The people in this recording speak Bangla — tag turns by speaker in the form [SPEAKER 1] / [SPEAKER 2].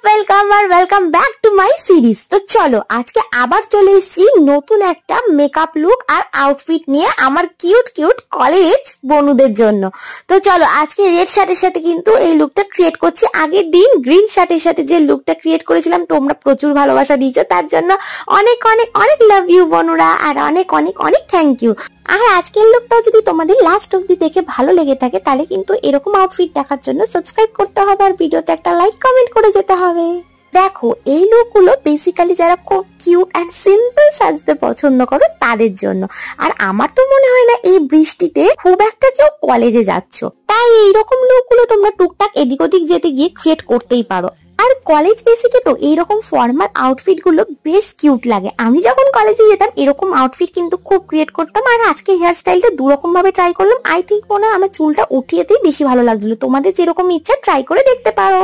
[SPEAKER 1] ওয়েলকাম আর welcome back to my series. তো চলো আজকে আবার চলে এসেছি নতুন একটা মেকআপ লুক আর আউটফিট নিয়ে আমার কিউট কিউট কলেজ বনুদের জন্য। তো চলো আজকে রেড শার্টের সাথে কিন্তু এই লুকটা ক্রিয়েট করছি। আগের দিন গ্রিন শার্টের সাথে যে লুকটা ক্রিয়েট করেছিলাম তোমরা প্রচুর ভালোবাসা দিয়েছো, তার জন্য অনেক অনেক অনেক লাভ ইউ বনুরা, আর অনেক অনেক অনেক থ্যাংক ইউ। আর আজকের লুকটাও যদি তোমাদের লাস্ট অবধি দেখে ভালো লেগে থাকে তাহলে কিন্তু এরকম আউটফিট দেখার জন্য সাবস্ক্রাইব করতে হবে আর ভিডিওতে একটা লাইক কমেন্ট করে যেতে হবে। দেখো এই লুকগুলো বেসিক্যালি যারা খুব কিউট অ্যান্ড সিম্পল সাজতে পছন্দ করো তাদের জন্য। আর আমার তো মনে হয় না এই বৃষ্টিতে খুব একটা কেউ কলেজে যাচ্ছ, তাই এইরকম লুকগুলো তোমরা টুকটাক এদিক ওদিক যেতে গিয়ে ক্রিয়েট করতেই পারো। আর কলেজ বেসিকে তো এইরকম ফর্মাল আউটফিট গুলো বেশ কিউট লাগে। আমি যখন কলেজে যেতাম এরকম আউটফিট কিন্তু খুব ক্রিয়েট করতাম। আর আজকে হেয়ার স্টাইলটা দুরকম ভাবে ট্রাই করলাম। আই থিঙ্ক মনে হয় আমার চুলটা উঠিয়েতেই বেশি ভালো লাগছিল। তোমাদের যেরকম ইচ্ছা ট্রাই করে দেখতে পারো।